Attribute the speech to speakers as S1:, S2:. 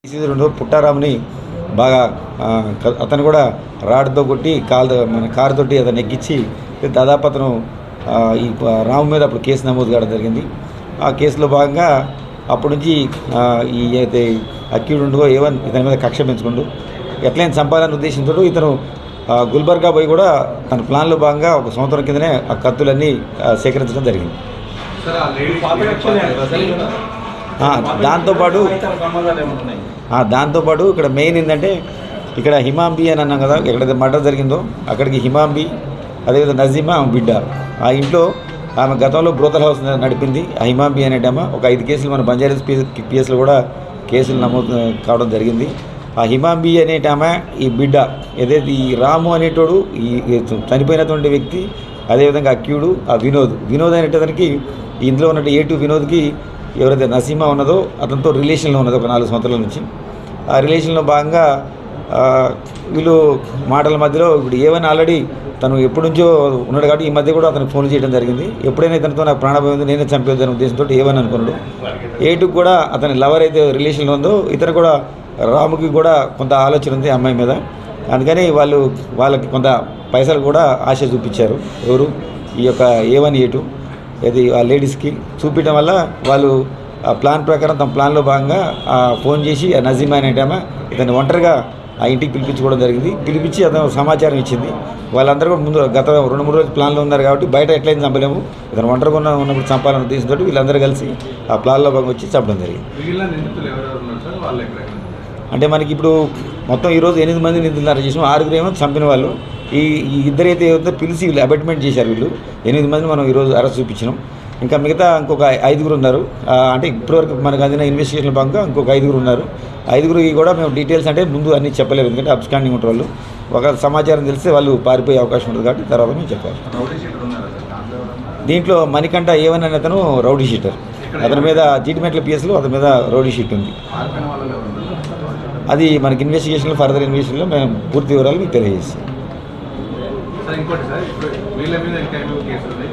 S1: సీజన్లో పుట్టారాముని బాగా అతను కూడా రాడ్తో కొట్టి మన కారుతోటి అతను ఎక్కించి దాదాపు అతను ఈ రాము మీద అప్పుడు కేసు నమోదు కావడం జరిగింది. ఆ కేసులో భాగంగా అప్పటి నుంచి ఈ అయితే అక్యూడ్ ఉండో ఏవన్ ఇతని మీద కక్ష పెంచుకుంటూ ఎట్లయినా చంపాలనే ఉద్దేశంతో ఇతను గుల్బర్గా పోయి కూడా తన ప్లాన్లో భాగంగా ఒక సంవత్సరం కిందనే ఆ కత్తులన్నీ సేకరించడం జరిగింది. దాంతోపాటు ఇక్కడ మెయిన్ ఏంటంటే ఇక్కడ హిమాంబి అని అన్నాం కదా, ఎక్కడైతే మర్డర్ జరిగిందో అక్కడికి హిమాంబి అదేవిధంగా నజీమా ఆమె బిడ్డ, ఆ ఇంట్లో ఆమె గతంలో బ్రోతల్ హౌస్ నడిపింది. ఆ హిమాంబి అనేటమ్మ ఒక 5 కేసులు మన బంజారాస్ పిఎస్లో కూడా కేసులు నమోదు కావడం జరిగింది. ఆ హిమాంబి అనేటమ్మ ఈ బిడ్డ ఏదైతే ఈ రాము అనేటోడు ఈ చనిపోయినటువంటి వ్యక్తి, అదేవిధంగా అక్యూడు ఆ వినోద్ అనేటతనికి ఇందులో ఉన్నట్టు A2 వినోద్కి ఎవరైతే నసీమా ఉన్నదో అతనితో రిలేషన్లో ఉన్నది ఒక 4 సంవత్సరాల నుంచి. ఆ రిలేషన్లో భాగంగా వీళ్ళు మాటల మధ్యలో ఇప్పుడు ఏవైనా ఆల్రెడీ తను ఎప్పటి నుంచో ఉన్నాడు కాబట్టి ఈ మధ్య కూడా అతనికి ఫోన్ చేయడం జరిగింది. ఎప్పుడైనా ఇతనితో నాకు ప్రాణభయం ఉంది, నేనే చంపేద్దాని ఉద్దేశంతో ఏమని అనుకున్నాడు. A2 కూడా అతని లవర్ అయితే రిలేషన్లో ఉందో ఇతను కూడా రాముకి కూడా కొంత ఆలోచన ఉంది అమ్మాయి మీద. అందుకని వాళ్ళకి కొంత పైసలు కూడా ఆశ చూపించారు. ఎవరు ఈ యొక్క A1 A2 ఇది ఆ లేడీస్కి చూపించడం వల్ల వాళ్ళు ఆ ప్లాన్ ప్రకారం తమ ప్లాన్లో భాగంగా ఫోన్ చేసి ఆ నజీమా అనేటామా ఇతన్ని ఒంటరిగా ఆ ఇంటికి పిలిపించుకోవడం జరిగింది. పిలిపించి అతను సమాచారం ఇచ్చింది. వాళ్ళందరూ కూడా ముందు గత 2-3 రోజులు ప్లాన్లో ఉన్నారు కాబట్టి బయట ఎట్లయినా చంపలేము, ఇతను ఒంటరిగా ఉన్నప్పుడు చంపాలన్న ఉద్దేశంతో వీళ్ళందరూ కలిసి ఆ ప్లాన్లో భాగంగా వచ్చి చంపడం జరిగింది. అంటే మనకి ఇప్పుడు మొత్తం ఈరోజు 8 మంది నిందితులు అరెస్ట్ చేసినాం. 6 ఏమో చంపిన వాళ్ళు. ఈ ఇద్దరైతే ఎవరితో పిలిచి వీళ్ళు అబెట్మెంట్ చేశారు. వీళ్ళు 8 మంది మనం ఈరోజు అరెస్ట్ చూపించినాం. ఇంకా మిగతా ఇంకొక 5 ఉన్నారు. అంటే ఇప్పటివరకు మనకు అందిన ఇన్వెస్టిగేషన్ భాగంగా ఇంకొక 5 ఉన్నారు. 5 కూడా మేము డీటెయిల్స్ అంటే ముందు అన్నీ చెప్పలేము, ఎందుకంటే అబ్స్కాండింగ్ ఉంటారు వాళ్ళు. ఒక సమాచారం తెలిస్తే వాళ్ళు పారిపోయే అవకాశం ఉంటుంది కాబట్టి తర్వాత మేము చెప్పాలి. దీంట్లో మణికంఠ A1 అనే అతను రౌడీ షీటర్, అతని మీద జీడిమెట్ల పిఎస్లో అతని మీద రౌడీ షీట్ ఉంది. అది మనకి ఇన్వెస్టిగేషన్లో ఫర్దర్ ఇన్వెస్టిగేషన్లో మేము పూర్తి వివరాలు మీకు తెలియజేస్తాం.
S2: ఇంకోటి సార్, ఇప్పుడు వీళ్ళ మీద ఇంకా కేసులు ఉన్నాయి.